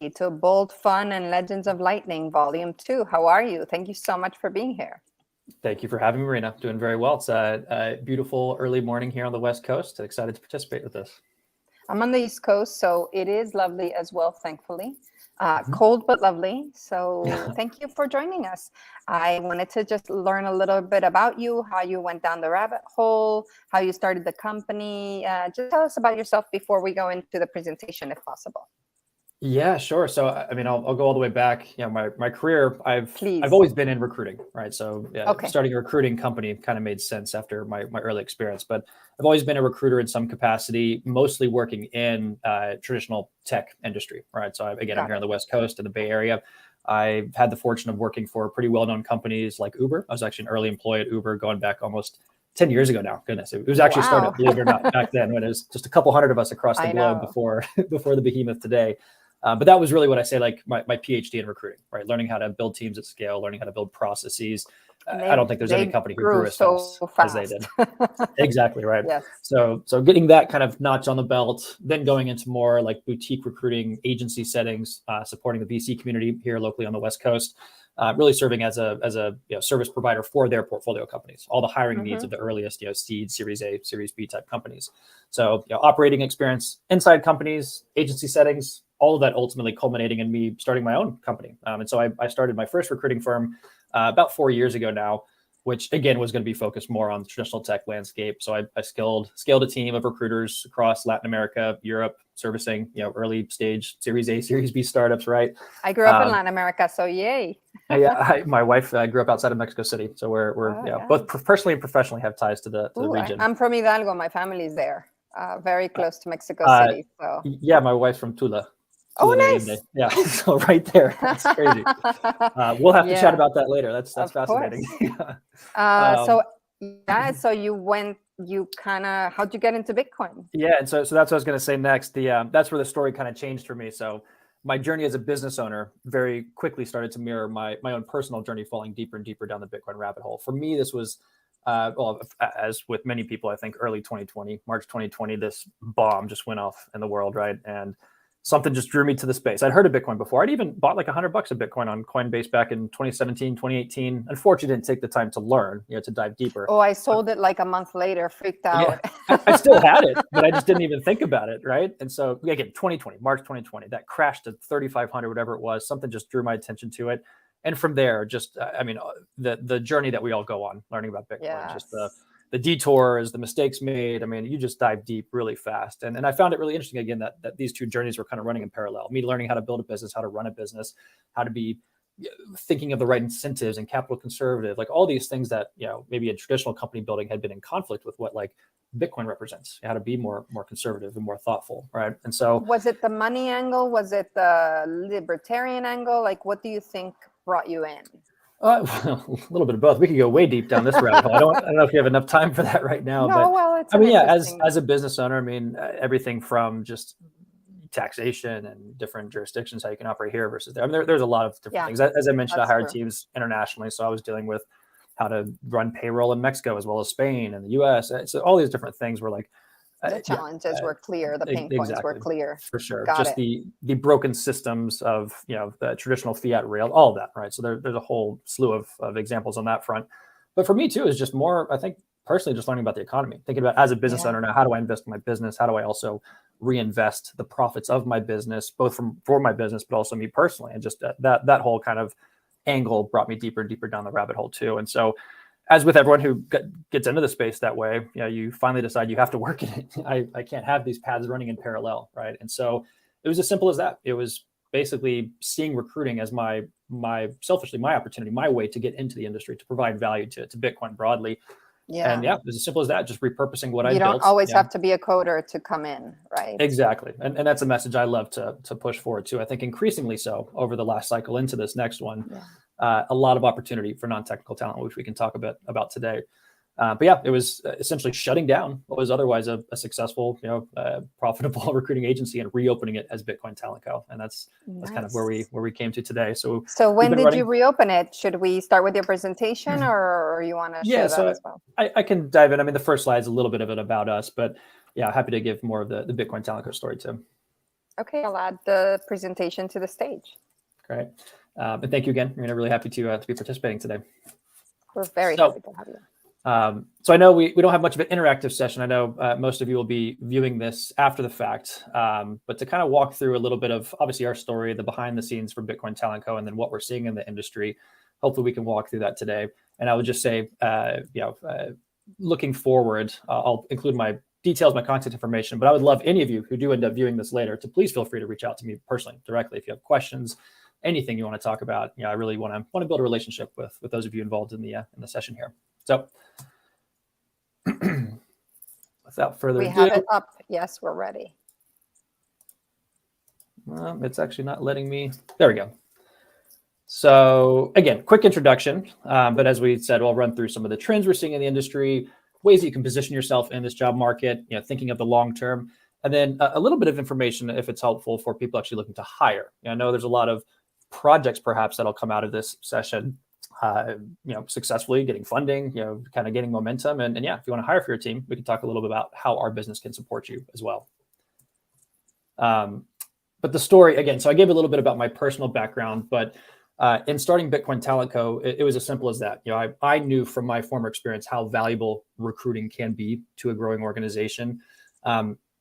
to Bold Fun and Legends of Lightning, Volume 2. How are you? Thank you so much for being here. Thank you for having me, Marina. Doing very well. It's a beautiful early morning here on the West Coast. Excited to participate with this. I'm on the East Coast, so it is lovely as well, thankfully. Cold but lovely. So thank you for joining us. I wanted to just learn a little bit about you, how you went down the rabbit hole, how you started the company. Just tell us about yourself before we go into the presentation, if possible. Yeah, sure. So, I mean, I'll go all the way back. You know, my career, I've always been in recruiting, right? So, starting a recruiting company kind of made sense after my early experience. But I've always been a recruiter in some capacity, mostly working in traditional tech industry, right? So, I'm here on the West Coast in the Bay Area. I've had the fortune of working for pretty well-known companies like Uber. I was actually an early employee at Uber going back almost 10 years ago now. Goodness, it was actually a startup, believe it or not, back then when it was just a couple hundred of us across the globe before the behemoth today. But that was really what I say, like my PhD in recruiting, right? Learning how to build teams at scale, learning how to build processes. I don't think there's any company who grew as fast as they did. Exactly, right. Yes. So getting that kind of notch on the belt, then going into more like boutique recruiting agency settings, supporting the VC community here locally on the West Coast, really serving as a service provider for their portfolio companies, all the hiring needs of the earliest seed, Series A, Series B type companies. So operating experience inside companies, agency settings, all of that ultimately culminating in me starting my own company. And so I started my first recruiting firm about 4 years ago now, which again was going to be focused more on the traditional tech landscape. So I scaled a team of recruiters across Latin America, Europe, servicing early stage Series A, Series B startups. Right. I grew up in Latin America, so yay. My wife grew up outside of Mexico City, so we're both personally and professionally have ties to the region. I'm from Hidalgo. My family's there, very close to Mexico City. So yeah, my wife's from Tula. Oh, nice. Yeah, so right there. That's crazy. We'll have to chat about that later. That's fascinating. So you kind of, how'd you get into Bitcoin? Yeah, and so that's what I was going to say next. That's where the story kind of changed for me. So my journey as a business owner very quickly started to mirror my own personal journey, falling deeper and deeper down the Bitcoin rabbit hole. For me, this was, as with many people, I think early 2020, March 2020, this bomb just went off in the world, right? And something just drew me to the space. I'd heard of Bitcoin before. I'd even bought like $100 of Bitcoin on Coinbase back in 2017, 2018. Unfortunately, didn't take the time to learn, to dive deeper. Oh, I sold it like a month later, freaked out. Yeah, I still had it, but I just didn't even think about it, right? And so again, March 2020, that crashed to 3,500, whatever it was. Something just drew my attention to it. And from there, just, the journey that we all go on, learning about Bitcoin, just the detours, the mistakes made. I mean, you just dive deep really fast. And I found it really interesting, again, that these two journeys were kind of running in parallel. Me learning how to build a business, how to run a business, how to be thinking of the right incentives and capital conservative, like all these things that, maybe a traditional company building had been in conflict with what like Bitcoin represents, how to be more conservative and more thoughtful, right? And so was it the money angle? Was it the libertarian angle? Like, what do you think brought you in? Well, a little bit of both. We could go way deep down this rabbit hole. I don't know if you have enough time for that right now. It's as a business owner, everything from just taxation and different jurisdictions, how you can operate here versus there. There's a lot of different things. As I mentioned, I hired teams internationally, so I was dealing with how to run payroll in Mexico as well as Spain and the U.S. So all these different things were like the challenges were clear, the pain points were clear. For sure. Just the broken systems of, the traditional fiat rail, all of that, right? So there's a whole slew of examples on that front. But for me too, is just more, I think, personally just learning about the economy, thinking about as a business owner now, how do I invest in my business? How do I also reinvest the profits of my business, both for my business, but also me personally? And just that whole kind of angle brought me deeper and deeper down the rabbit hole too. And so, as with everyone who gets into the space that way, you finally decide you have to work in it. I can't have these paths running in parallel, right? And so it was as simple as that. It was basically seeing recruiting as my selfishly, my opportunity, my way to get into the industry, to provide value to Bitcoin broadly. Yeah. And it was as simple as that, just repurposing what I built. You don't always have to be a coder to come in, right? Exactly. And that's a message I love to push forward too. I think increasingly so over the last cycle into this next one. Yeah. A lot of opportunity for non-technical talent, which we can talk a bit about today. But it was essentially shutting down what was otherwise a successful, profitable recruiting agency and reopening it as Bitcoin Talent Co. And that's kind of where we came to today. So when did you reopen it? Should we start with your presentation, or you want to share that as well? I can dive in. The first slide is a little bit of it about us, but happy to give more of the Bitcoin Talent Co story too. Okay, I'll add the presentation to the stage. Great. And thank you again. I'm really happy to be participating today. We're very happy to have you. So I know we don't have much of an interactive session. I know most of you will be viewing this after the fact, but to kind of walk through a little bit of obviously our story, the behind the scenes for Bitcoin Talent Co, and then what we're seeing in the industry. Hopefully we can walk through that today. And I would just say, looking forward, I'll include my details, my contact information, but I would love any of you who do end up viewing this later to please feel free to reach out to me personally, directly, if you have questions, anything you want to talk about. I really want to build a relationship with those of you involved in the session here. So without further ado, we have it up. Yes, we're ready. It's actually not letting me. There we go. So again, quick introduction, but as we said, we'll run through some of the trends we're seeing in the industry, ways that you can position yourself in this job market, thinking of the long term, and then a little bit of information if it's helpful for people actually looking to hire. I know there's a lot of projects perhaps that'll come out of this session, successfully getting funding, kind of getting momentum. And if you want to hire for your team, we can talk a little bit about how our business can support you as well. But the story, again, so I gave a little bit about my personal background, but in starting Bitcoin Talent Co, it was as simple as that. I knew from my former experience how valuable recruiting can be to a growing organization.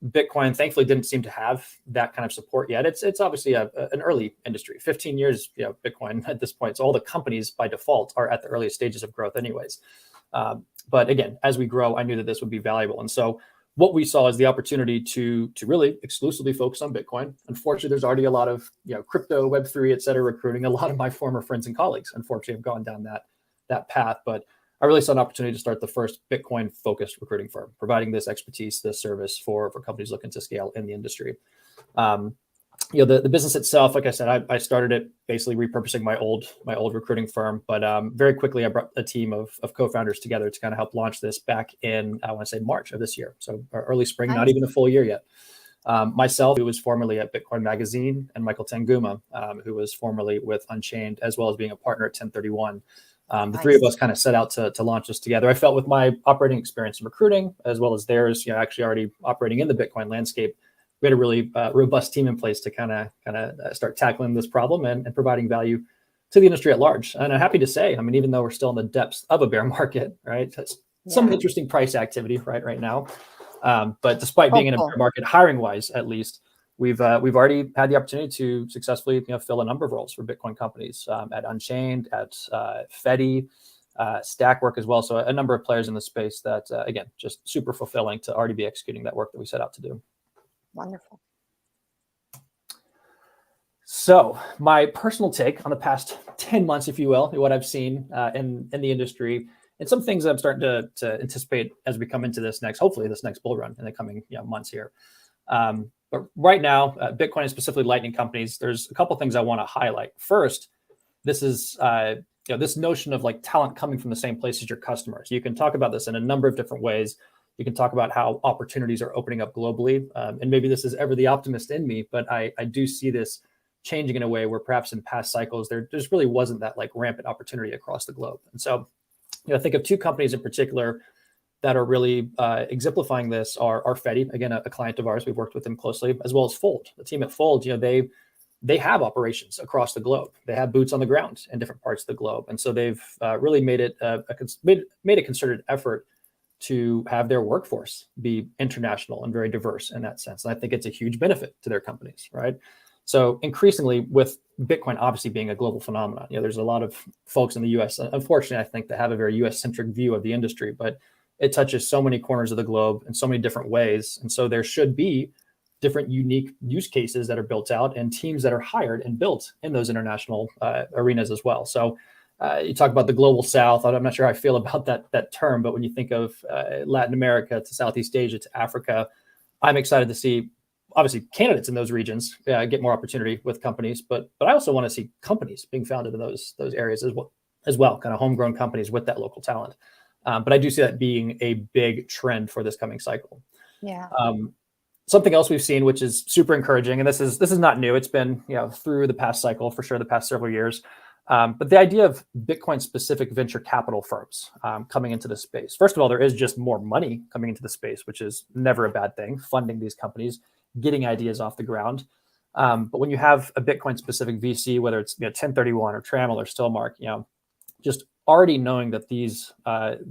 Bitcoin, thankfully, didn't seem to have that kind of support yet. It's obviously an early industry. 15 years, Bitcoin at this point. So all the companies by default are at the earliest stages of growth anyways. But again, as we grow, I knew that this would be valuable. And so what we saw is the opportunity to really exclusively focus on Bitcoin. Unfortunately, there's already a lot of crypto, Web3, et cetera, recruiting. A lot of my former friends and colleagues, unfortunately, have gone down that path. But I really saw an opportunity to start the first Bitcoin-focused recruiting firm, providing this expertise, this service for companies looking to scale in the industry. The business itself, like I said, I started it basically repurposing my old recruiting firm, but very quickly I brought a team of co-founders together to kind of help launch this back in, I want to say March of this year. So early spring, not even a full year yet. Myself, who was formerly at Bitcoin Magazine, and Michael Tanguma, who was formerly with Unchained, as well as being a partner at 1031. The three of us kind of set out to launch this together. I felt with my operating experience in recruiting, as well as theirs, actually already operating in the Bitcoin landscape, we had a really robust team in place to kind of start tackling this problem and providing value to the industry at large. And I'm happy to say, even though we're still in the depths of a bear market, right? Some interesting price activity right now. But despite being in a bear market, hiring wise, at least, we've already had the opportunity to successfully fill a number of roles for Bitcoin companies at Unchained, at Fedi, Stackwork as well. So a number of players in the space that, again, just super fulfilling to already be executing that work that we set out to do. Wonderful. So my personal take on the past 10 months, if you will, what I've seen in the industry, and some things that I'm starting to anticipate as we come into hopefully this next bull run in the coming months here. But right now, Bitcoin and specifically Lightning companies, there's a couple of things I want to highlight. First, this is this notion of talent coming from the same place as your customers. You can talk about this in a number of different ways. You can talk about how opportunities are opening up globally. And maybe this is ever the optimist in me, but I do see this changing in a way where perhaps in past cycles, there just really wasn't that rampant opportunity across the globe. And so, think of two companies in particular that are really exemplifying this are Fedi, again, a client of ours. We've worked with them closely, as well as Fold. The team at Fold, they have operations across the globe. They have boots on the ground in different parts of the globe. And so they've really made it made a concerted effort to have their workforce be international and very diverse in that sense. And I think it's a huge benefit to their companies, right? So increasingly with Bitcoin obviously being a global phenomenon, there's a lot of folks in the US, unfortunately, I think, that have a very US-centric view of the industry, but it touches so many corners of the globe in so many different ways. And so there should be different unique use cases that are built out and teams that are hired and built in those international arenas as well. So you talk about the global South. I'm not sure how I feel about that term, but when you think of Latin America to Southeast Asia to Africa, I'm excited to see, obviously, candidates in those regions get more opportunity with companies, but I also want to see companies being founded in those areas as well, kind of homegrown companies with that local talent. But I do see that being a big trend for this coming cycle. Yeah. Something else we've seen, which is super encouraging, and this is not new. It's been through the past cycle for sure, the past several years. But the idea of Bitcoin-specific venture capital firms coming into the space. First of all, there is just more money coming into the space, which is never a bad thing. Funding these companies, getting ideas off the ground. But when you have a Bitcoin specific VC, whether it's 1031 or Trammell or Stillmark, just already knowing that these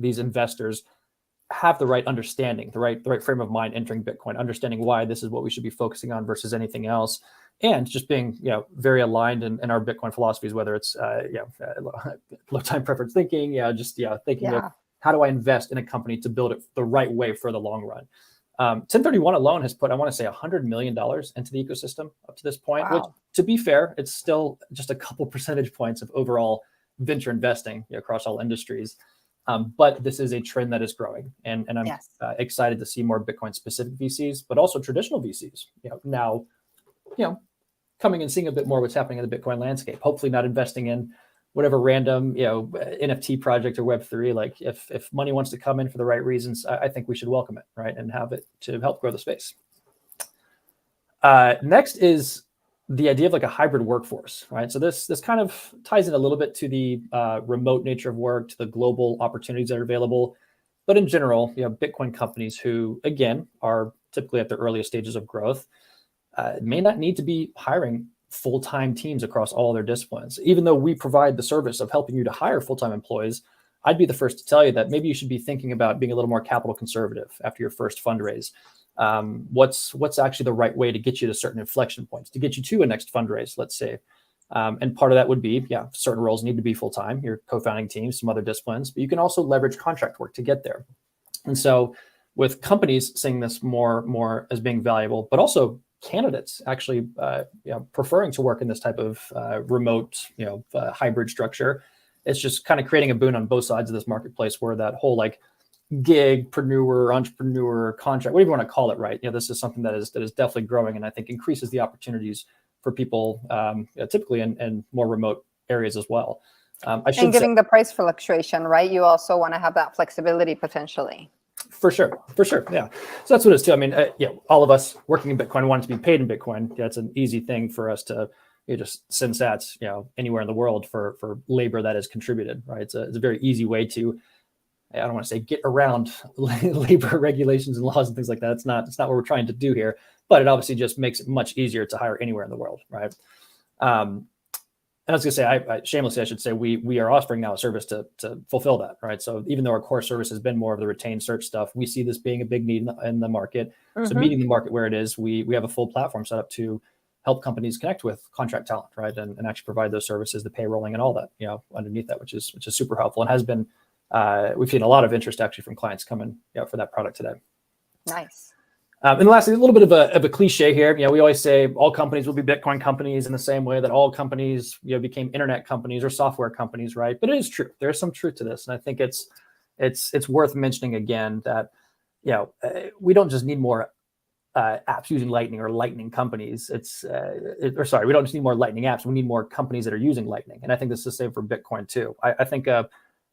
investors have the right understanding, the right frame of mind entering Bitcoin, understanding why this is what we should be focusing on versus anything else, and just being very aligned in our Bitcoin philosophies, whether it's low time preference thinking, thinking of how do I invest in a company to build it the right way for the long run. 1031 alone has put, I want to say, $100 million into the ecosystem up to this point, which, to be fair, it's still just a couple percentage points of overall venture investing across all industries. But this is a trend that is growing, and I'm excited to see more Bitcoin specific VCs, but also traditional VCs, now, coming and seeing a bit more what's happening in the Bitcoin landscape, hopefully not investing in whatever random, NFT project or Web3. Like if money wants to come in for the right reasons, I think we should welcome it, right? And have it to help grow the space. Next is the idea of like a hybrid workforce, right? So this kind of ties in a little bit to the remote nature of work, to the global opportunities that are available. But in general, Bitcoin companies who, again, are typically at the earliest stages of growth, may not need to be hiring full-time teams across all their disciplines. Even though we provide the service of helping you to hire full-time employees, I'd be the first to tell you that maybe you should be thinking about being a little more capital conservative after your first fundraise. What's actually the right way to get you to certain inflection points, to get you to a next fundraise, let's say. And part of that would be, certain roles need to be full-time, your co-founding team, some other disciplines, but you can also leverage contract work to get there. And so with companies seeing this more as being valuable, but also candidates actually preferring to work in this type of remote, hybrid structure, it's just kind of creating a boon on both sides of this marketplace, where that whole like gigpreneur, entrepreneur, contract, whatever you want to call it, right? This is something that is definitely growing, and I think increases the opportunities for people typically in more remote areas as well. And given the price fluctuation, right? You also want to have that flexibility potentially. For sure. Yeah. So that's what it is too. I mean, all of us working in Bitcoin want to be paid in Bitcoin. It's an easy thing for us to just send sats, anywhere in the world for labor that is contributed, right? It's a very easy way to, I don't want to say get around labor regulations and laws and things like that. It's not what we're trying to do here, but it obviously just makes it much easier to hire anywhere in the world, right? And I was going to say, shamelessly, I should say, we are offering now a service to fulfill that, right? So even though our core service has been more of the retained search stuff, we see this being a big need in the market. Mm-hmm. So meeting the market where it is, we have a full platform set up to help companies connect with contract talent, right? And actually provide those services, the payrolling and all that, underneath that, which is super helpful, and has been, we've seen a lot of interest actually from clients coming for that product today. Nice. And lastly, a little bit of a cliche here. We always say all companies will be Bitcoin companies in the same way that all companies, became internet companies or software companies, right? But it is true. There's some truth to this, and I think it's worth mentioning again that we don't just need more apps using Lightning or Lightning companies. We don't just need more Lightning apps. We need more companies that are using Lightning, and I think this is the same for Bitcoin too. I think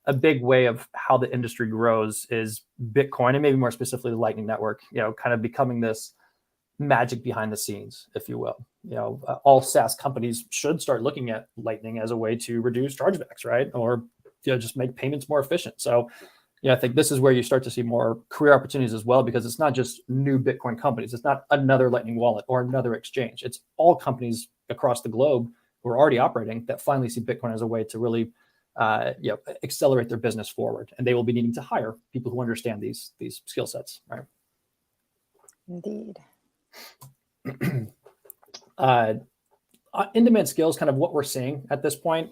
a big way of how the industry grows is Bitcoin, and maybe more specifically the Lightning Network, kind of becoming this magic behind the scenes, if you will. All SaaS companies should start looking at Lightning as a way to reduce chargebacks, right? Or just make payments more efficient. So I think this is where you start to see more career opportunities as well, because it's not just new Bitcoin companies. It's not another Lightning wallet or another exchange. It's all companies across the globe who are already operating that finally see Bitcoin as a way to really accelerate their business forward, and they will be needing to hire people who understand these skill sets, right? Indeed. In-demand skills, kind of what we're seeing at this point.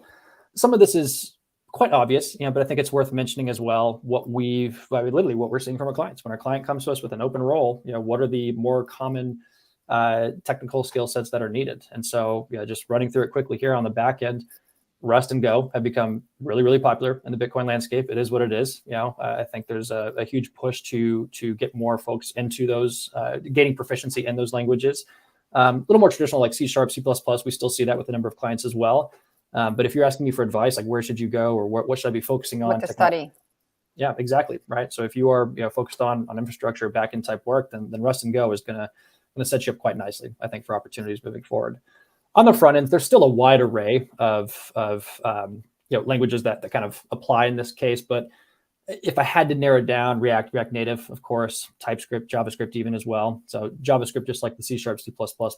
Some of this is quite obvious, but I think it's worth mentioning as well what we're seeing from our clients. When our client comes to us with an open role, what are the more common technical skill sets that are needed? And so, just running through it quickly here on the back end. Rust and Go have become really, really popular in the Bitcoin landscape. It is what it is. I think there's a huge push to get more folks into those, gaining proficiency in those languages. A little more traditional, like C#, C++. We still see that with a number of clients as well. But if you're asking me for advice, like where should you go, or what should I be focusing on? What to study. Yeah, exactly. Right. So if you are focused on infrastructure, back-end type work, then Rust and Go is going to set you up quite nicely, I think, for opportunities moving forward. On the front end, there's still a wide array of languages that kind of apply in this case, but if I had to narrow it down, React Native, of course, TypeScript, JavaScript even as well. So JavaScript, just like the C#, C++,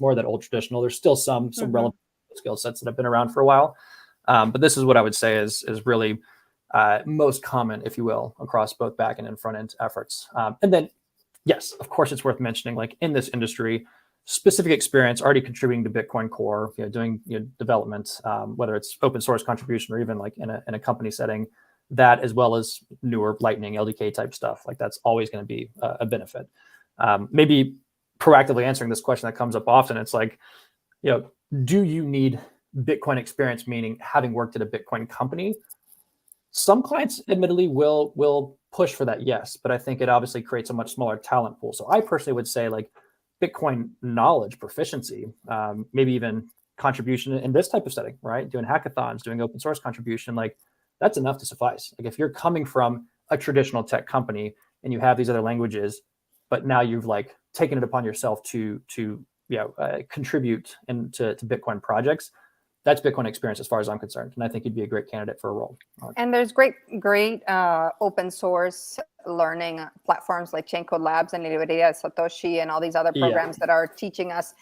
more of that old traditional. There's still some relevant skill sets that have been around for a while. But this is what I would say is really most common, if you will, across both back-end and front-end efforts. And then, yes, of course, it's worth mentioning, like in this industry, specific experience already contributing to Bitcoin Core, doing development, whether it's open source contribution or even like in a company setting, that as well as newer Lightning LDK type stuff, like that's always going to be a benefit. Maybe proactively answering this question that comes up often, it's like, do you need Bitcoin experience, meaning having worked at a Bitcoin company? Some clients admittedly will push for that, yes, but I think it obviously creates a much smaller talent pool. So I personally would say like Bitcoin knowledge, proficiency, maybe even contribution in this type of setting, right? Doing hackathons, doing open source contribution, like that's enough to suffice. Like if you're coming from a traditional tech company and you have these other languages, but now you've like taken it upon yourself to contribute into Bitcoin projects, that's Bitcoin experience as far as I'm concerned. And I think you'd be a great candidate for a role. And there's great open source learning platforms like Chain Code Labs and NVIDIA, Satoshi, and all these other programs that are teaching us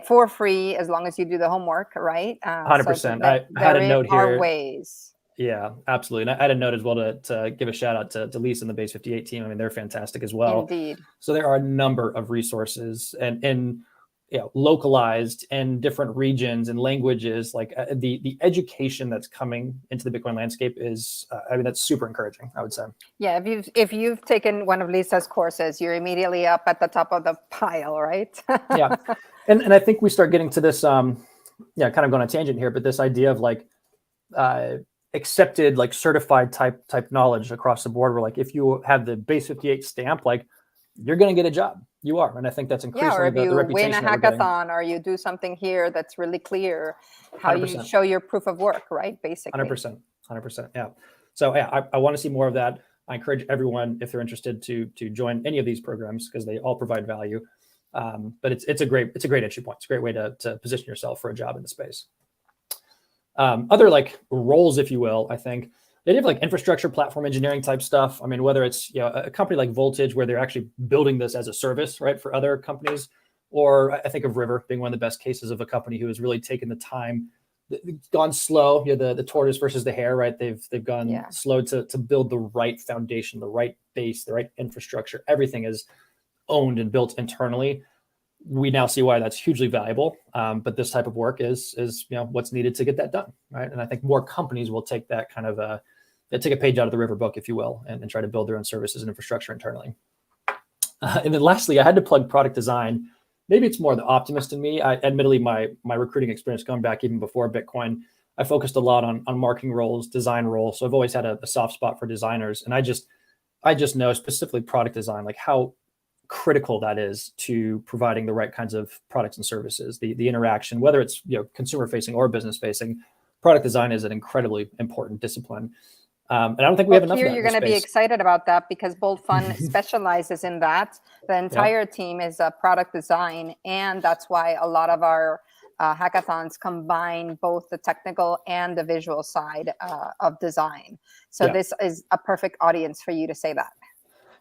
for free as long as you do the homework, right? 100%. So I had a note here. Ways. Yeah, absolutely. And I had a note as well to give a shout out to Lisa and the Base 58 team. I mean, they're fantastic as well. Indeed. So there are a number of resources and localized in different regions and languages. Like the education that's coming into the Bitcoin landscape is, that's super encouraging, I would say. Yeah, if you've taken one of Lisa's courses, you're immediately up at the top of the pile, right? Yeah, and I think we start getting to this, kind of going on a tangent here, but this idea of like accepted, like certified type knowledge across the board, where like if you have the Base 58 stamp, like you're going to get a job. You are. And I think that's increasingly or if the reputation. Win a hackathon or you do something here that's really clear, how 100%. You show your proof of work, right? Basically. 100%. Yeah. So yeah, I want to see more of that. I encourage everyone, if they're interested, to join any of these programs because they all provide value. But it's a great entry point. It's a great way to position yourself for a job in the space. Other like roles, if you will, I think they have like infrastructure platform engineering type stuff. I mean, whether it's a company like Voltage where they're actually building this as a service, right, for other companies, or I think of River being one of the best cases of a company who has really taken the time, gone slow. The tortoise versus the hare, right? They've gone slow to build the right foundation, the right base, the right infrastructure. Everything is owned and built internally. We now see why that's hugely valuable. But this type of work is what's needed to get that done, right? And I think more companies will take that kind of take a page out of the River book, if you will, and try to build their own services and infrastructure internally. And then lastly, I had to plug product design. Maybe it's more the optimist in me. Admittedly, my recruiting experience going back even before Bitcoin, I focused a lot on marketing roles, design roles. So I've always had a soft spot for designers. And I just know specifically product design, like how critical that is to providing the right kinds of products and services, the interaction, whether it's consumer facing or business facing. Product design is an incredibly important discipline. And I don't think we have enough of that. You're going to be excited about that because Bold Fun specializes in that. The entire team is product design. And that's why a lot of our hackathons combine both the technical and the visual side of design. So this is a perfect audience for you to say that.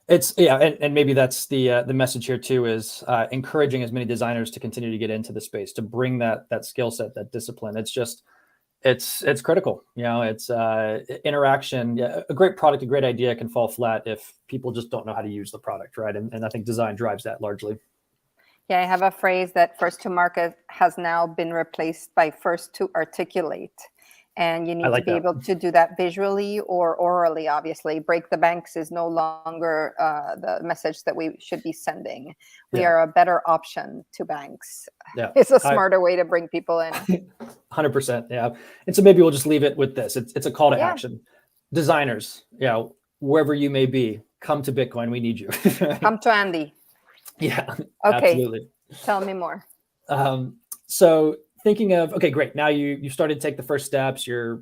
And maybe that's the message here too, is encouraging as many designers to continue to get into the space, to bring that skill set, that discipline. It's critical. It's interaction. A great product, a great idea can fall flat if people just don't know how to use the product, right? And I think design drives that largely. Yeah, I have a phrase that first to market has now been replaced by first to articulate. And you need to be able to do that visually or orally, obviously. Break the banks is no longer the message that we should be sending. We are a better option to banks. Yeah. It's a smarter way to bring people in. 100%. Yeah. And so maybe we'll just leave it with this. It's a call to action. Designers, wherever you may be, come to Bitcoin. We need you. Come to Andy. Yeah. Okay. Absolutely. Tell me more. So thinking of, okay, great. Now you started to take the first steps. You're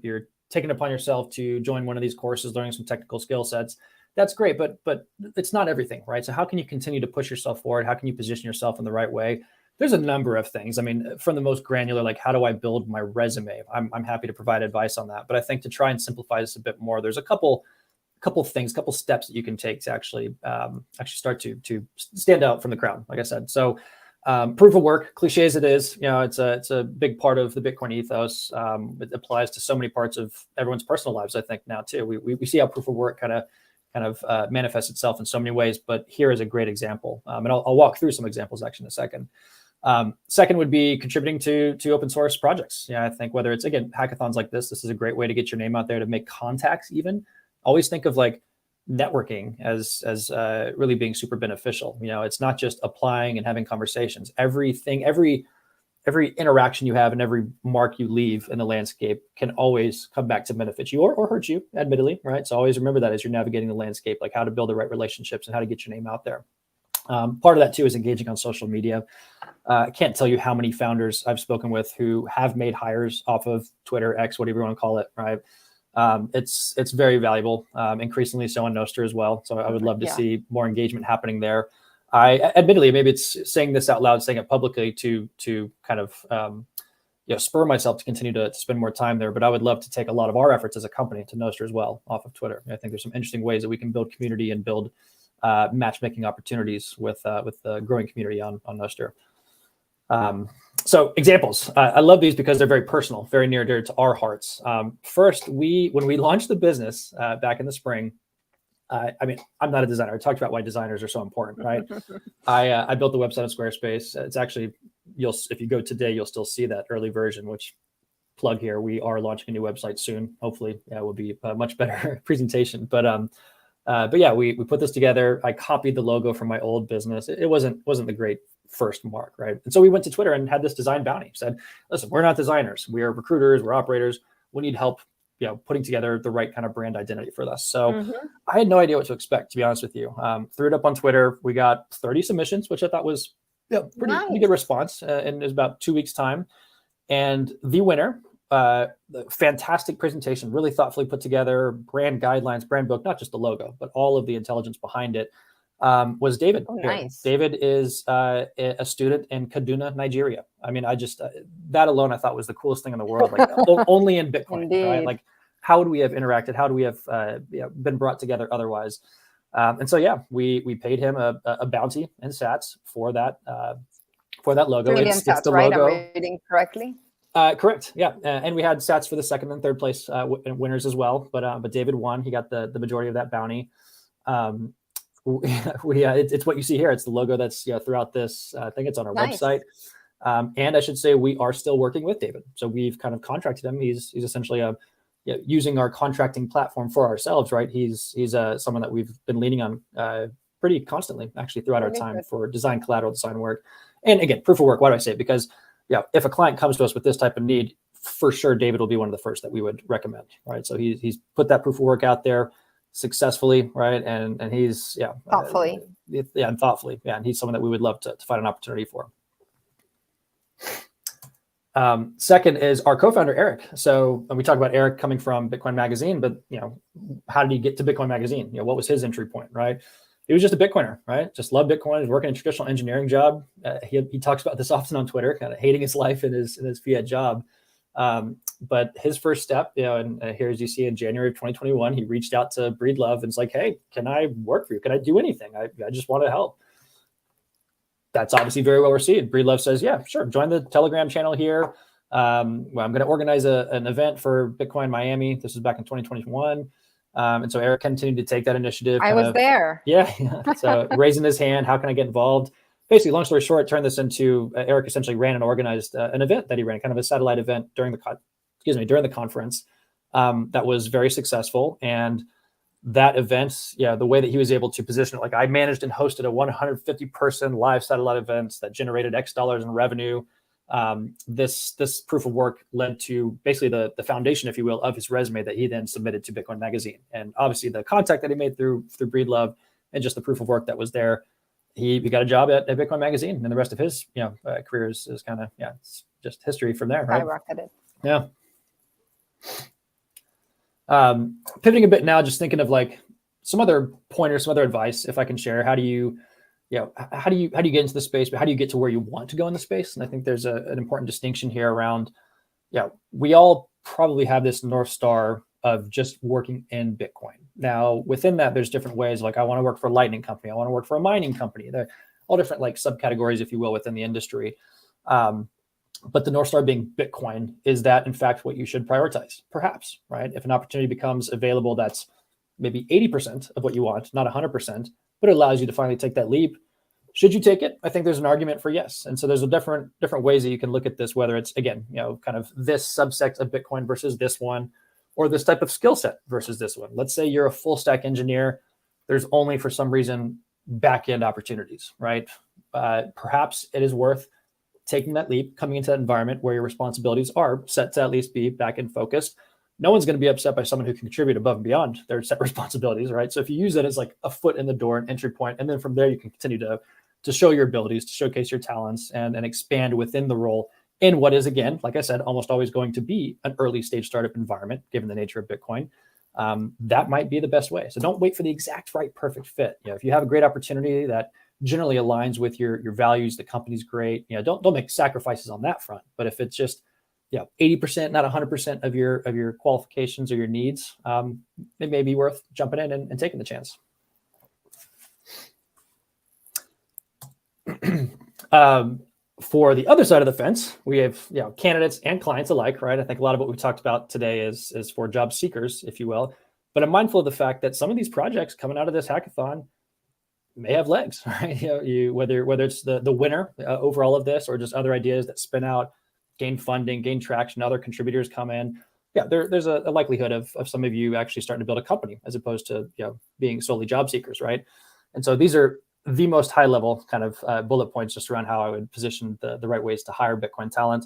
taking it upon yourself to join one of these courses, learning some technical skill sets. That's great, but it's not everything, right? So how can you continue to push yourself forward? How can you position yourself in the right way? There's a number of things. I mean, from the most granular, like how do I build my resume? I'm happy to provide advice on that. But I think to try and simplify this a bit more, there's a couple couple steps that you can take to actually start to stand out from the crowd, like I said. So proof of work, cliche as it is, it's a big part of the Bitcoin ethos. It applies to so many parts of everyone's personal lives, I think, now too. We see how proof of work kind of manifests itself in so many ways, but here is a great example. And I'll walk through some examples actually in a second. Second would be contributing to open source projects. I think whether it's, again, hackathons like this is a great way to get your name out there, to make contacts even. Always think of like networking as really being super beneficial. It's not just applying and having conversations. Every interaction you have and every mark you leave in the landscape can always come back to benefit you or hurt you, admittedly, right? So always remember that as you're navigating the landscape, like how to build the right relationships and how to get your name out there. Part of that too is engaging on social media. I can't tell you how many founders I've spoken with who have made hires off of Twitter, X, whatever you want to call it, right? It's very valuable, increasingly so on Nostr as well. So I would love to see more engagement happening there. I admittedly, maybe it's saying this out loud, saying it publicly to kind of spur myself to continue to spend more time there. But I would love to take a lot of our efforts as a company to Nostr as well off of Twitter. I think there's some interesting ways that we can build community and build matchmaking opportunities with the growing community on Nostr. So examples, I love these because they're very personal, very near and dear to our hearts. First, when we launched the business back in the spring, I'm not a designer. I talked about why designers are so important, right? I built the website on Squarespace. It's actually, if you go today, you'll still see that early version, which, plug here, we are launching a new website soon. Hopefully, it will be a much better presentation. But yeah, we put this together. I copied the logo from my old business. It wasn't the great first mark, right? And so we went to Twitter and had this design bounty. Said, listen, we're not designers. We are recruiters. We're operators. We need help, putting together the right kind of brand identity for this. So I had no idea what to expect, to be honest with you. Threw it up on Twitter. We got 30 submissions, which I thought was pretty good response in about 2 weeks' time. And the winner, the fantastic presentation, really thoughtfully put together, brand guidelines, brand book, not just the logo, but all of the intelligence behind it, was David. Oh, nice. David is a student in Kaduna, Nigeria. I mean, that alone I thought was the coolest thing in the world. Like only in Bitcoin, right? Like, how would we have interacted? How do we have been brought together otherwise? And so we paid him a bounty in sats for that logo. It's the right? Logo. I'm reading correctly. Correct. Yeah. And we had sats for the second and third place winners as well. But David won. He got the majority of that bounty. It's what you see here. It's the logo that's throughout this. I think it's on our website. And I should say we are still working with David. So we've kind of contracted him. He's essentially using our contracting platform for ourselves, right? He's someone that we've been leaning on pretty constantly, actually, throughout our time for design collateral, design work. And again, proof of work. Why do I say it? Because if a client comes to us with this type of need, for sure, David will be one of the first that we would recommend, right? So he's put that proof of work out there successfully, right? And he's thoughtfully, and thoughtfully, and he's someone that we would love to find an opportunity for. Second is our co-founder Eric. So we talked about Eric coming from Bitcoin Magazine, but how did he get to Bitcoin Magazine? What was his entry point, right? He was just a Bitcoiner, right? Just loved Bitcoin. He was working a traditional engineering job. He talks about this often on Twitter, kind of hating his life in his fiat job. But his first step, and here, as you see, in January of 2021, he reached out to Breedlove and was like, "Hey, can I work for you? Can I do anything? I just want to help." That's obviously very well received. Breedlove says, "Yeah, sure. Join the Telegram channel here. I'm going to organize an event for Bitcoin Miami." This was back in 2021. And so Eric continued to take that initiative. I was there. Yeah. So raising his hand, how can I get involved? Basically, long story short, turned this into Eric essentially ran and organized an event that he ran, kind of a satellite event during the conference that was very successful. And that event, the way that he was able to position it, like I managed and hosted a 150-person live satellite event that generated X dollars in revenue. This proof of work led to basically the foundation, if you will, of his resume that he then submitted to Bitcoin Magazine. And obviously the contact that he made through Breedlove and just the proof of work that was there, he got a job at Bitcoin Magazine, and the rest of his career is kind of it's just history from there, right? Skyrocketed. Yeah. Pivoting a bit now, just thinking of like some other pointers, some other advice, if I can share. How do you get into the space, but how do you get to where you want to go in the space? And I think there's an important distinction here around, we all probably have this North Star of just working in Bitcoin. Now, within that, there's different ways. Like, I want to work for a Lightning company. I want to work for a mining company. They're all different like subcategories, if you will, within the industry. But the North Star being Bitcoin, is that in fact what you should prioritize? Perhaps, right? If an opportunity becomes available that's maybe 80% of what you want, not 100%, but it allows you to finally take that leap, should you take it? I think there's an argument for yes. And so there's a different ways that you can look at this, whether it's, again, kind of this subsect of Bitcoin versus this one, or this type of skill set versus this one. Let's say you're a full stack engineer. There's only, for some reason, back-end opportunities, right? Perhaps it is worth taking that leap, coming into that environment where your responsibilities are set to at least be back-end focused. No one's going to be upset by someone who can contribute above and beyond their set responsibilities, right? So if you use it as like a foot in the door, an entry point, and then from there you can continue to show your abilities, to showcase your talents, and expand within the role in what is, again, like I said, almost always going to be an early stage startup environment, given the nature of Bitcoin. That might be the best way. So don't wait for the exact right perfect fit. If you have a great opportunity that generally aligns with your values, the company's great, don't make sacrifices on that front. But if it's just 80%, not 100% of your qualifications or your needs, it may be worth jumping in and taking the chance. For the other side of the fence, we have candidates and clients alike, right? I think a lot of what we talked about today is for job seekers, if you will. But I'm mindful of the fact that some of these projects coming out of this hackathon may have legs, right? Whether it's the winner over all of this, or just other ideas that spin out, gain funding, gain traction, other contributors come in. There's a likelihood of some of you actually starting to build a company as opposed to being solely job seekers, right? And so these are the most high level kind of bullet points just around how I would position the right ways to hire Bitcoin talent.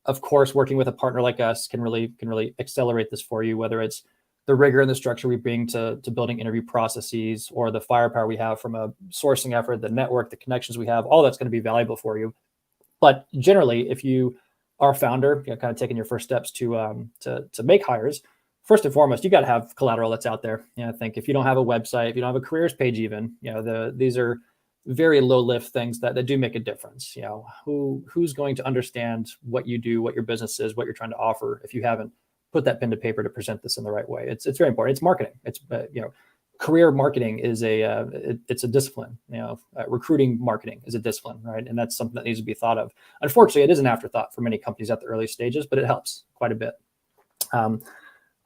Of course, working with a partner like us can really accelerate this for you, whether it's the rigor and the structure we bring to building interview processes, or the firepower we have from a sourcing effort, the network, the connections we have, all that's going to be valuable for you. But generally, if you are a founder, kind of taking your first steps to make hires, first and foremost, you got to have collateral that's out there. I think if you don't have a website, if you don't have a careers page, even, these are very low lift things that do make a difference. Who's going to understand what you do, what your business is, what you're trying to offer, if you haven't put that pen to paper to present this in the right way. It's very important. It's marketing. It's career marketing is it's a discipline. Recruiting marketing is a discipline, right? And that's something that needs to be thought of. Unfortunately, it is an afterthought for many companies at the early stages, but it helps quite a bit.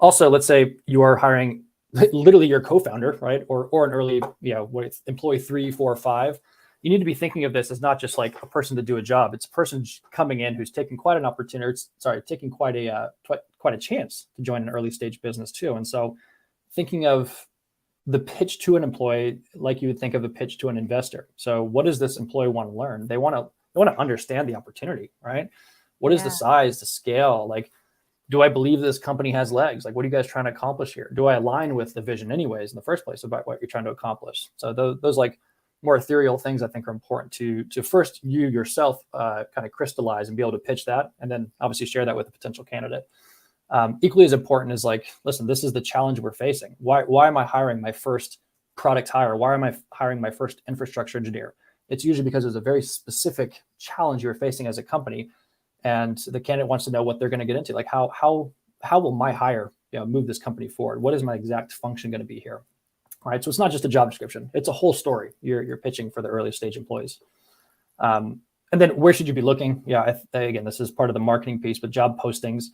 Also, let's say you are hiring literally your co-founder, right? Or an early, with employee 3, 4, 5. You need to be thinking of this as not just like a person to do a job. It's a person coming in who's taking quite an opportunity, taking quite a chance to join an early stage business too. And so thinking of the pitch to an employee like you would think of a pitch to an investor. So what does this employee want to learn? They want to understand the opportunity, right? What is the size, the scale? Like, do I believe this company has legs? Like, what are you guys trying to accomplish here? Do I align with the vision anyways in the first place about what you're trying to accomplish? So those like more ethereal things I think are important to first you yourself kind of crystallize and be able to pitch that, and then obviously share that with a potential candidate. Equally as important is like, listen, this is the challenge we're facing. Why am I hiring my first product hire? Why am I hiring my first infrastructure engineer? It's usually because there's a very specific challenge you're facing as a company, and the candidate wants to know what they're going to get into. Like, how will my hire move this company forward? What is my exact function going to be here? All right, so it's not just a job description; it's a whole story you're pitching for the early stage employees. And then where should you be looking? Again, this is part of the marketing piece, but job postings.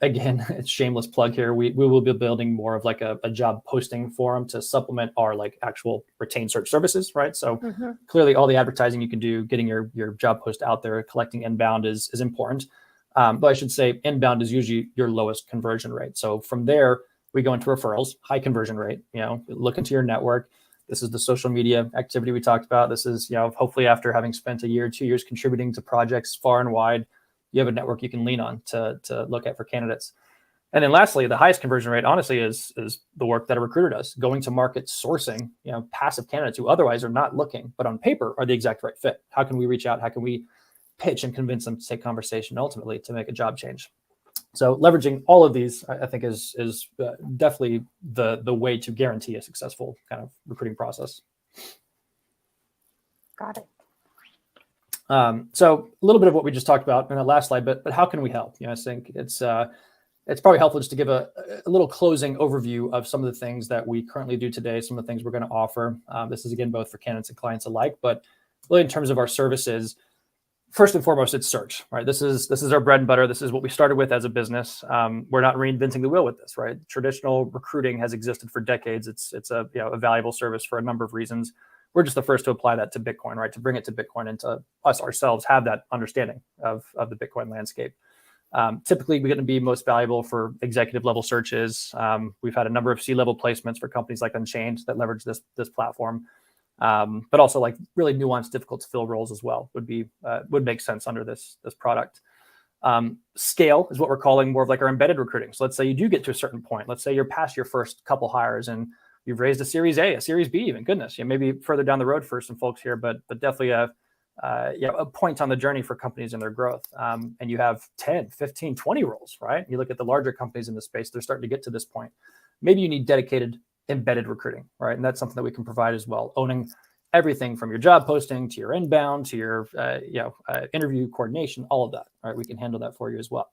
Again, it's shameless plug here. We will be building more of like a job posting forum to supplement our like actual retained search services, right? So clearly all the advertising you can do, getting your job post out there, collecting inbound is important. But I should say inbound is usually your lowest conversion rate. So from there, we go into referrals, high conversion rate, look into your network. This is the social media activity we talked about. This is, hopefully after having spent a year, 2 years contributing to projects far and wide, you have a network you can lean on to look at for candidates. And then lastly, the highest conversion rate, honestly, is the work that a recruiter does, going to market, sourcing, passive candidates who otherwise are not looking, but on paper are the exact right fit. How can we reach out? How can we pitch and convince them to take conversation ultimately to make a job change? So leveraging all of these, I think, is definitely the way to guarantee a successful kind of recruiting process. Got it. So a little bit of what we just talked about in that last slide, but how can we help? I think it's it's probably helpful just to give a little closing overview of some of the things that we currently do today, some of the things we're going to offer. This is, again, both for candidates and clients alike, but really in terms of our services, first and foremost, it's search, right? This is our bread and butter. This is what we started with as a business. We're not reinventing the wheel with this, right? Traditional recruiting has existed for decades. It's a valuable service for a number of reasons. We're just the first to apply that to Bitcoin, right? To bring it to Bitcoin and to us ourselves have that understanding of the Bitcoin landscape. Typically, we're going to be most valuable for executive level searches. We've had a number of C-level placements for companies like Unchained that leverage this platform. But also like really nuanced, difficult to fill roles as well would make sense under this product. Scale is what we're calling more of like our embedded recruiting. So let's say you do get to a certain point. Let's say you're past your first couple hires and you've raised a Series A, a Series B, even. Goodness, maybe further down the road for some folks here, but definitely a point on the journey for companies and their growth. And you have 10, 15, 20 roles, right? You look at the larger companies in the space, they're starting to get to this point. Maybe you need dedicated embedded recruiting, right? And that's something that we can provide as well, owning everything from your job posting to your inbound to your interview coordination, all of that, right? We can handle that for you as well.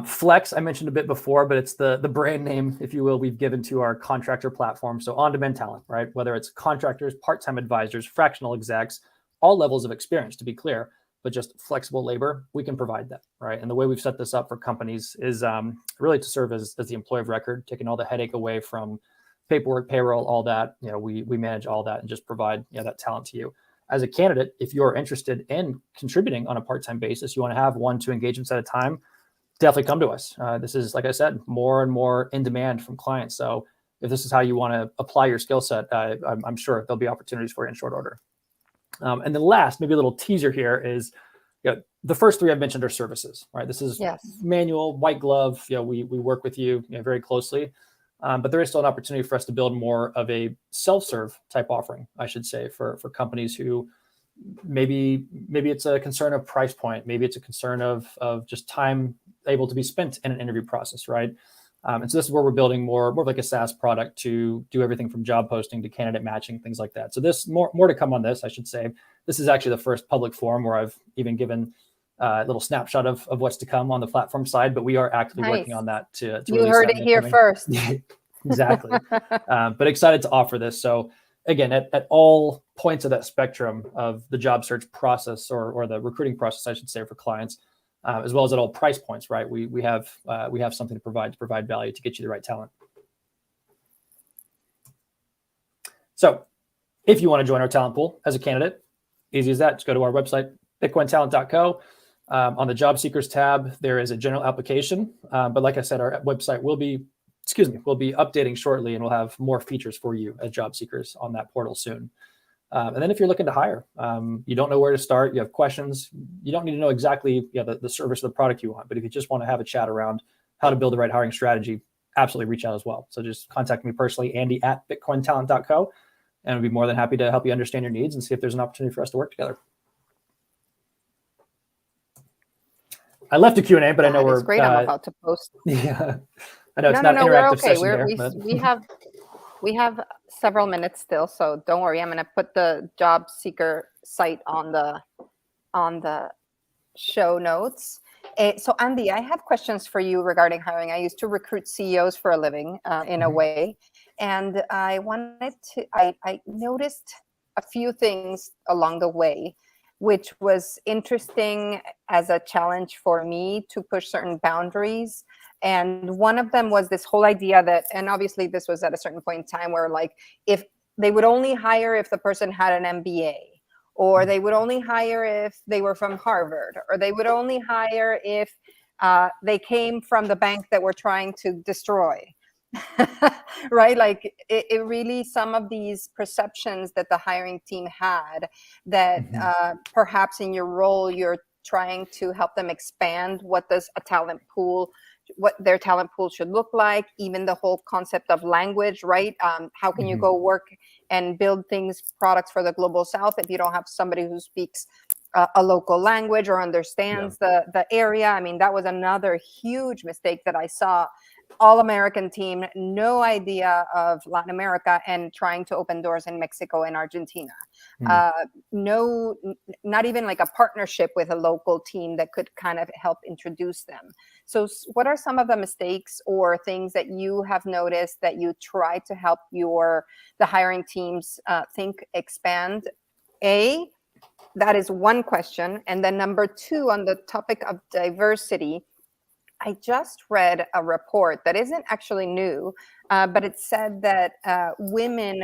Flex, I mentioned a bit before, but it's the brand name, if you will, we've given to our contractor platform. So on-demand talent, right? Whether it's contractors, part-time advisors, fractional execs, all levels of experience, to be clear, but just flexible labor, we can provide that, right? And the way we've set this up for companies is really to serve as the employee of record, taking all the headache away from paperwork, payroll, all that. We manage all that and just provide that talent to you. As a candidate, if you're interested in contributing on a part-time basis, you want to have 1-2 engagements at a time, definitely come to us. This is, like I said, more and more in demand from clients. So if this is how you want to apply your skill set, I'm sure there'll be opportunities for you in short order. And then last, maybe a little teaser here is, the first 3 I've mentioned are services, right? This is manual, white glove. We work with you, very closely. But there is still an opportunity for us to build more of a self-serve type offering, I should say, for companies who maybe it's a concern of price point, maybe it's a concern of just time able to be spent in an interview process, right? And so this is where we're building more of like a SaaS product to do everything from job posting to candidate matching, things like that. So this more to come on this, I should say. This is actually the first public forum where I've even given a little snapshot of what's to come on the platform side, but we are actively working on that to you heard it here first. Exactly. But excited to offer this. So again, at all points of that spectrum of the job search process or the recruiting process, I should say, for clients, as well as at all price points, right? We have something to provide value to get you the right talent. So if you want to join our talent pool as a candidate, easy as that. Just go to our website, bitcointalent.co. On the job seekers tab, there is a general application. But like I said, our website will be updating shortly, and we'll have more features for you as job seekers on that portal soon. And then if you're looking to hire, you don't know where to start, you have questions, you don't need to know exactly the service or the product you want, but if you just want to have a chat around how to build the right hiring strategy, absolutely reach out as well. So just contact me personally, Andy@bitcointalent.co, and I'd be more than happy to help you understand your needs and see if there's an opportunity for us to work together. I left a Q&A, but I know we're great. I'm about to post. Yeah, I know it's not an interactive session here. We have several minutes still, so don't worry. I'm going to put the job seeker site on the show notes. So Andy, I have questions for you regarding hiring. I used to recruit CEOs for a living in a way, and I noticed a few things along the way, which was interesting as a challenge for me to push certain boundaries. And one of them was this whole idea that, and obviously this was at a certain point in time where like, if they would only hire if the person had an MBA, or they would only hire if they were from Harvard, or they would only hire if they came from the bank that we're trying to destroy. Right? Like it really, some of these perceptions that the hiring team had that perhaps in your role, you're trying to help them expand what does a talent pool, what their talent pool should look like, even the whole concept of language, right? How can you go work and build products for the global South if you don't have somebody who speaks a local language or understands the area? I mean, that was another huge mistake that I saw all American team, no idea of Latin America, and trying to open doors in Mexico and Argentina. Not even like a partnership with a local team that could kind of help introduce them. So what are some of the mistakes or things that you have noticed that you try to help the hiring teams expand? That is one question. And then number two, on the topic of diversity, I just read a report that isn't actually new, but it said that women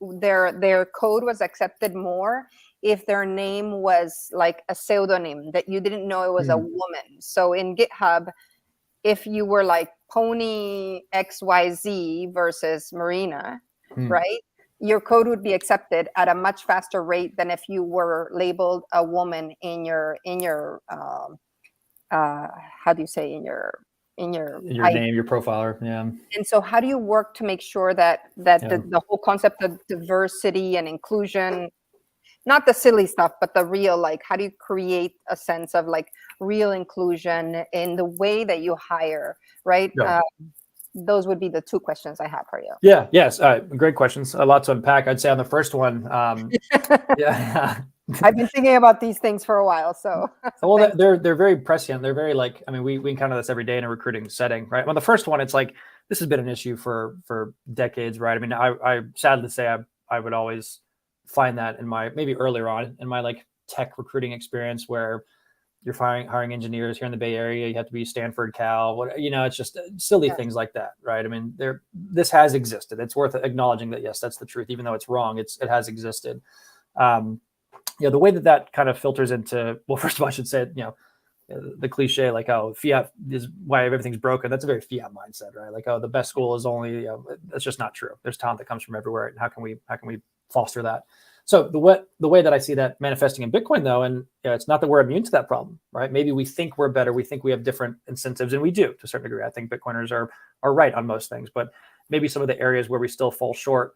their code was accepted more if their name was like a pseudonym, that you didn't know it was a woman. So in GitHub, if you were like Pony XYZ versus Marina, right? Your code would be accepted at a much faster rate than if you were labeled a woman in your how do you say in your name, your profiler. Yeah. And so how do you work to make sure that the whole concept of diversity and inclusion, not the silly stuff, but the real, like, how do you create a sense of like real inclusion in the way that you hire, right? Yeah. Those would be the two questions I have for you. Yeah. Yes. Great questions. A lot to unpack. I'd say on the first one, yeah. I've been thinking about these things for a while. So well, they're very prescient. They're very like, I mean, we encounter this every day in a recruiting setting, right? On the first one, it's like, this has been an issue for decades, right? I mean, I sad to say, I would always find that in maybe earlier on in my like tech recruiting experience, where you're hiring engineers here in the Bay Area, you have to be Stanford, Cal, it's just silly things like that, right? I mean, this has existed. It's worth acknowledging that, yes, that's the truth, even though it's wrong. It has existed. The way that kind of filters into, well, first of all, I should say, the cliche, like, oh, fiat is why everything's broken. That's a very fiat mindset, right? Like, oh, the best school is only, that's just not true. There's talent that comes from everywhere. And how can we foster that? So the way that I see that manifesting in Bitcoin, though, and it's not that we're immune to that problem, right? Maybe we think we're better. We think we have different incentives, and we do to a certain degree. I think Bitcoiners are right on most things, but maybe some of the areas where we still fall short,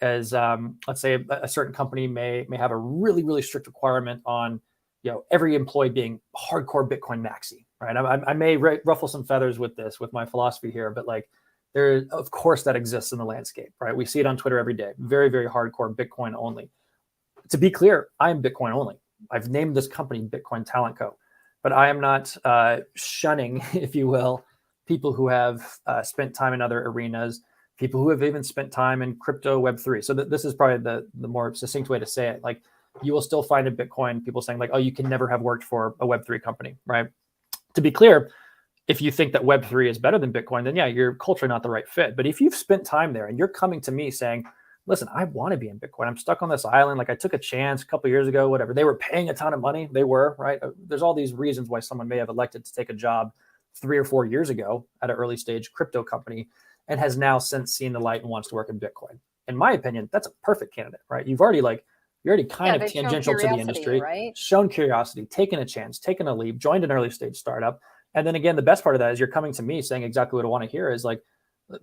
as let's say a certain company may have a really, really strict requirement on every employee being hardcore Bitcoin maxi, right? I may ruffle some feathers with my philosophy here, but like, there, of course, that exists in the landscape, right? We see it on Twitter every day. Very, very hardcore Bitcoin only. To be clear, I'm Bitcoin only. I've named this company Bitcoin Talent Co. But I am not shunning, if you will, people who have spent time in other arenas, people who have even spent time in crypto Web3. So this is probably the more succinct way to say it. Like, you will still find in Bitcoin people saying like, oh, you can never have worked for a Web3 company, right? To be clear, if you think that Web3 is better than Bitcoin, then yeah, you're culturally not the right fit. But if you've spent time there and you're coming to me saying, listen, I want to be in Bitcoin. I'm stuck on this island. Like, I took a chance a couple of years ago, whatever. They were paying a ton of money. They were, right? There's all these reasons why someone may have elected to take a job 3 or 4 years ago at an early stage crypto company and has now since seen the light and wants to work in Bitcoin. In my opinion, that's a perfect candidate, right? You're already kind of tangential to the industry, right? Shown curiosity, taken a chance, taken a leap, joined an early stage startup. And then again, the best part of that is you're coming to me saying exactly what I want to hear is like,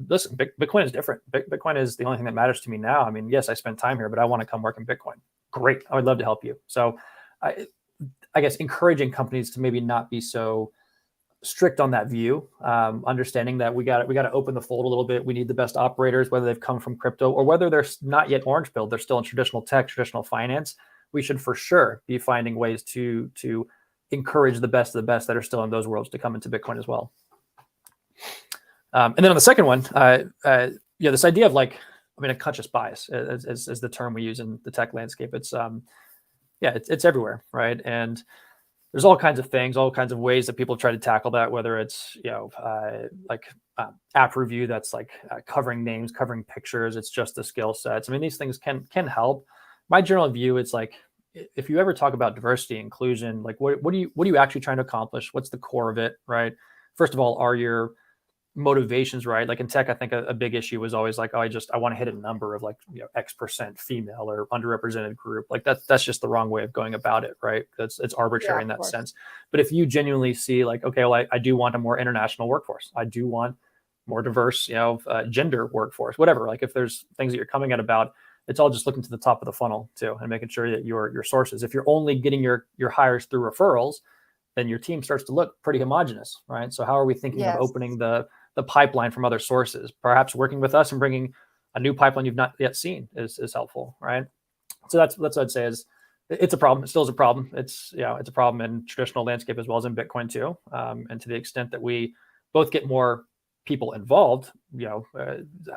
listen, Bitcoin is different. Bitcoin is the only thing that matters to me now. I mean, yes, I spent time here, but I want to come work in Bitcoin. Great. I would love to help you. So I guess encouraging companies to maybe not be so strict on that view, understanding that we got to open the fold a little bit. We need the best operators, whether they've come from crypto or whether they're not yet orange pilled, they're still in traditional tech, traditional finance. We should for sure be finding ways to encourage the best of the best that are still in those worlds to come into Bitcoin as well. And then on the second one, this idea of like, I mean, a conscious bias is the term we use in the tech landscape. It's it's everywhere, right? And there's all kinds of things, all kinds of ways that people try to tackle that, whether it's, app review that's like covering names, covering pictures. It's just the skill sets. I mean, these things can help. My general view, it's like, if you ever talk about diversity, inclusion, like what are you actually trying to accomplish? What's the core of it, right? First of all, are your motivations right? Like in tech, I think a big issue was always like, oh, I want to hit a number of like, X% female or underrepresented group. Like that's just the wrong way of going about it, right? It's arbitrary in that sense. But if you genuinely see like, okay, well, I do want a more international workforce. I do want more diverse, gender workforce, whatever. Like if there's things that you're coming at about, it's all just looking to the top of the funnel too, and making sure that your sources, if you're only getting your hires through referrals, then your team starts to look pretty homogenous, right? So how are we thinking of opening the the pipeline from other sources. Perhaps working with us and bringing a new pipeline you've not yet seen is helpful, right? So that's what I'd say is it's a problem. It still is a problem. It's it's a problem in traditional landscape as well as in Bitcoin too. And to the extent that we both get more people involved,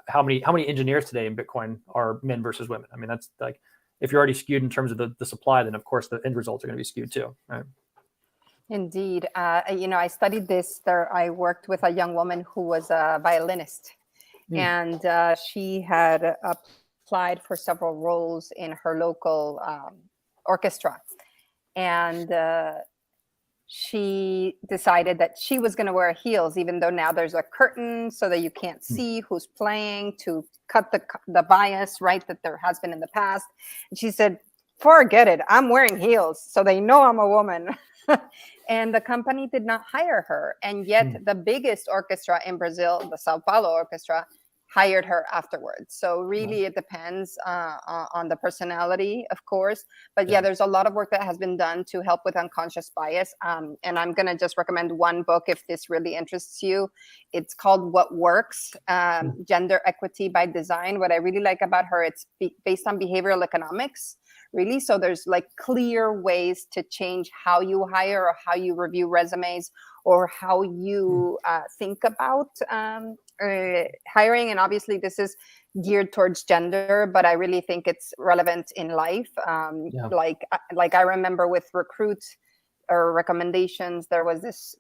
how many engineers today in Bitcoin are men versus women? I mean, that's like, if you're already skewed in terms of the supply, then of course the end results are going to be skewed too, right? Indeed. I studied this there. I worked with a young woman who was a violinist, and she had applied for several roles in her local orchestra. And she decided that she was going to wear heels, even though now there's a curtain so that you can't see who's playing, to cut the bias, right, that there has been in the past. And she said, forget it, I'm wearing heels so they know I'm a woman. And the company did not hire her. And yet the biggest orchestra in Brazil, the Sao Paulo Orchestra, hired her afterwards. So really it depends on the personality, of course. But yeah, there's a lot of work that has been done to help with unconscious bias. And I'm going to just recommend one book if this really interests you. It's called What Works, Gender Equity by Design. What I really like about her, it's based on behavioral economics, really. So there's like clear ways to change how you hire or how you review resumes or how you think about hiring. And obviously this is geared towards gender, but I really think it's relevant in life. Like I remember with Recruit or recommendations, there was this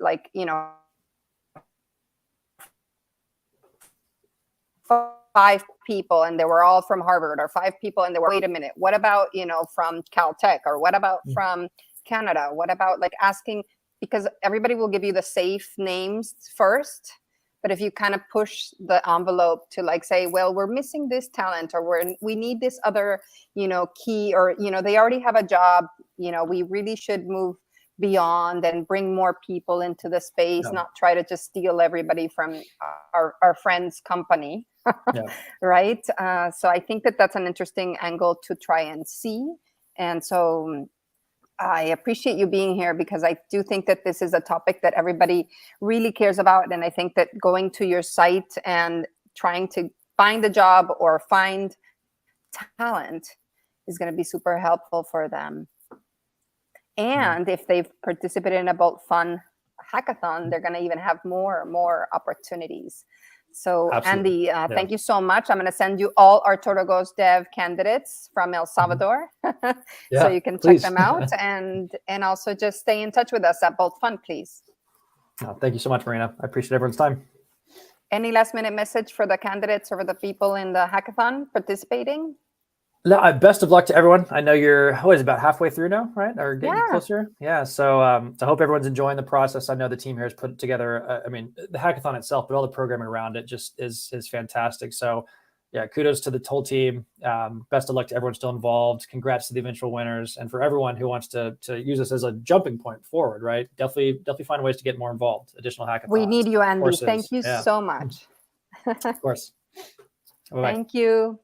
5 people and they were all from Harvard, or 5 people and they were, wait a minute, what about, from Caltech, or what about from Canada? What about like asking, because everybody will give you the safe names first. But if you kind of push the envelope to like say, well, we're missing this talent, or we need this other, key, or, they already have a job, we really should move beyond and bring more people into the space, not try to just steal everybody from our friend's company. Right. So I think that that's an interesting angle to try and see. And so I appreciate you being here, because I do think that this is a topic that everybody really cares about. And I think that going to your site and trying to find a job or find talent is going to be super helpful for them. And if they've participated in a Bolt Fun hackathon, they're going to even have more opportunities. So Andy, thank you so much. I'm going to send you all our TotalGhost Dev candidates from El Salvador, so you can check them out, and also just stay in touch with us at Bolt Fun, please. Thank you so much, Marina. I appreciate everyone's time. Any last minute message for the candidates or for the people in the hackathon participating? No, best of luck to everyone. I know you're about halfway through now, right? Or getting closer. Yeah. So I hope everyone's enjoying the process. I know the team here has put together, the hackathon itself, but all the programming around it just is fantastic. So yeah, kudos to the whole team. Best of luck to everyone still involved. Congrats to the eventual winners. And for everyone who wants to use this as a jumping point forward, right? Definitely find ways to get more involved. Additional hackathons. We need you, Andy. Thank you so much. Of course. Bye-bye. Thank you.